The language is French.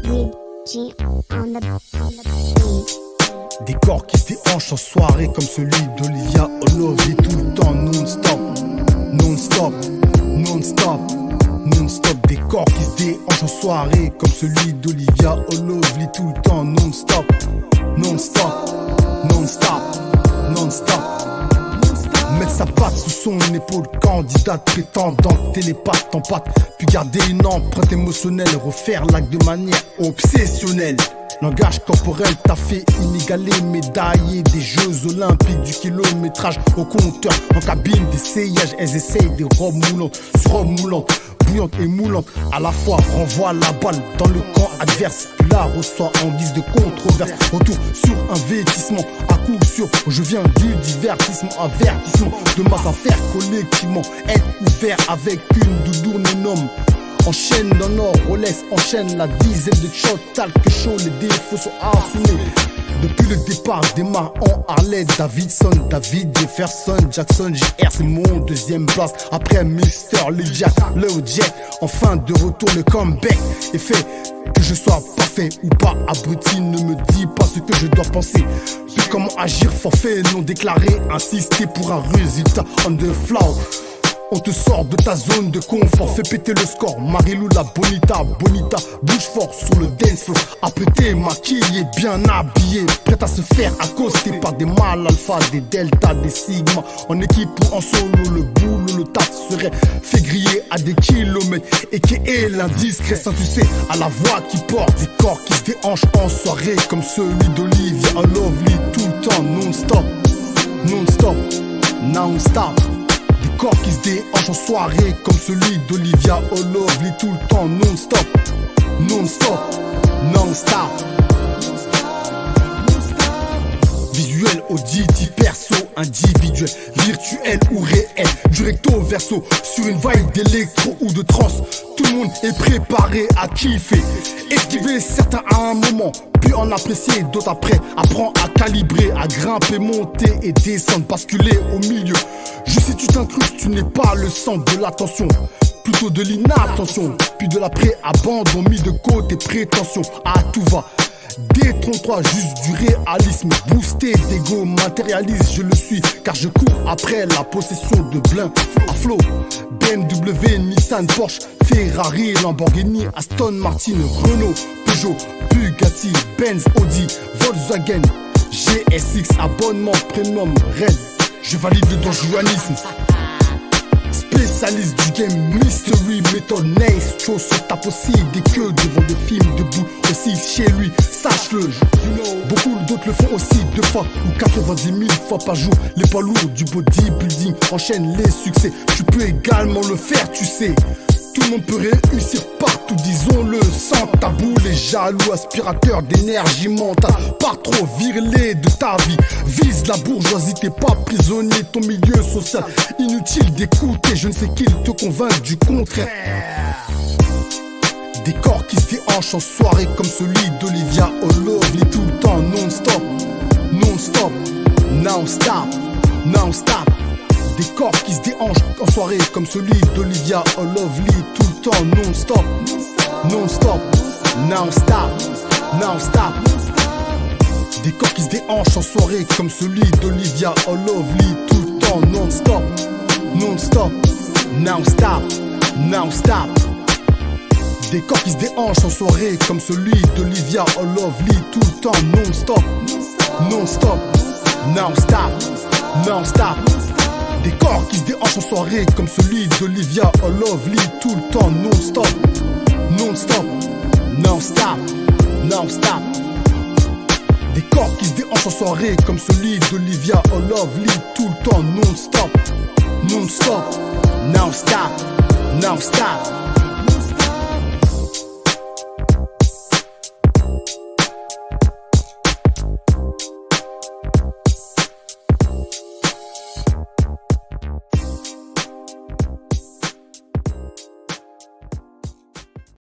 Big G on the beat. Des corps qui se déhanchent en soirée comme celui d'Olivia Olovie, tout le temps non-stop, non-stop, non-stop, non-stop. Des corps qui se déhanchent en soirée comme celui d'Olivia Olovie, tout le temps non-stop, non-stop, non-stop, non-stop. Mettre sa patte sous son épaule, candidate prétendante, télépathe en patte, puis garder une empreinte émotionnelle, refaire l'acte de manière obsessionnelle. Langage corporel, t'as fait inégalé, médaillé des Jeux Olympiques, du kilométrage au compteur, en cabine d'essayage, elles essayent des robes moulantes, sur robes moulantes, bouillantes et moulantes, à la fois renvoie la balle dans le camp adverse, puis la reçoit en guise de controverse, retour sur investissement, à coup sûr, je viens du divertissement, avertissement, de masse à faire collectivement, être ouvert avec une doudoune énorme. Enchaîne dans nos Rolex, enchaîne la dizaine de shots, talk show, les défauts sont assumés. Depuis le départ, je démarre en Harley Davidson, David Jefferson, Jackson, JR, c'est mon deuxième place. Après Mister, le Jack, le Jack, enfin de retour le comeback. Et fait que je sois parfait ou pas abruti, ne me dis pas ce que je dois penser. Puis comment agir, forfait non déclaré, insister pour un résultat on the floor. On te sort de ta zone de confort, fais péter le score. Marilou la bonita, bonita, bouge fort sur le dance floor. Apprêté, maquillé, bien habillé, prête à se faire accoster par des mâles alpha, des delta, des sigma. En équipe ou en solo, le boulot, le taf serait fait griller à des kilomètres. Et qui est l'indiscret, sans tu sais, à la voix qui porte. Des corps qui se déhanchent en soirée, comme celui d'Olivia Olovie, tout le temps, non-stop, non-stop, non-stop. Des corps qui se déhanchent en soirée comme celui d'Olivia Olovie, tout le temps non-stop, non-stop, non-stop. Visuel, auditif, perso, individuel, virtuel ou réel, du recto verso, sur une vibe d'électro ou de trance. Tout le monde est préparé à kiffer, esquiver certains à un moment, puis en apprécier d'autres après. Apprends à calibrer, à grimper, monter et descendre, basculer au milieu. Juste si tu t'incrustes, tu n'es pas le centre de l'attention, plutôt de l'inattention, puis de l'après-abandon, mis de côté, prétention, à tout va. Détrompe-toi, juste du réalisme, boosté d'ego, matérialiste, je le suis, car je cours après la possession de blin à flot. BMW, Nissan, Porsche, Ferrari, Lamborghini, Aston Martin, Renault, Peugeot, Bugatti, Benz, Audi, Volkswagen, GSX, abonnement premium, Red. Je valide le donjuanisme. Spécialiste du game, mystery, méthode, nice, chose se tape aussi des queues devant des films debout aussi chez lui, sache-le. Beaucoup d'autres le font aussi 2 fois ou 90 000 fois par jour. Les poids lourds du bodybuilding enchaînent les succès. Tu peux également le faire, tu sais. Tout le monde peut réussir partout, disons-le, sans tabou. Les jaloux aspirateurs d'énergie mentale, pas trop virlés de ta vie. Vise la bourgeoisie, t'es pas prisonnier, ton milieu social. Inutile d'écouter, je ne sais qui te convainc du contraire. Des corps qui se déhanchent en soirée comme celui d'Olivia Olovie, tout le temps non-stop, non-stop, non-stop, non-stop. Des corps qui se déhanchent en soirée comme celui d'Olivia Olovie, tout le temps non-stop, non-stop, non-stop, non-stop. Des corps qui se déhanchent en soirée comme celui d'Olivia Olovie, tout le temps non-stop, non-stop, non-stop, non-stop. Des corps qui se déhanchent en soirée comme celui d'Olivia Olovie, tout le temps non-stop, non-stop, non-stop, non-stop. Des corps qui se déhanchent en soirée comme celui d'Olivia Olovie, tout le temps non-stop, non-stop, non-stop, non-stop. Des corps qui se déhanchent en soirée comme celui d'Olivia Olovie, tout le temps non-stop, non-stop, non-stop, non-stop.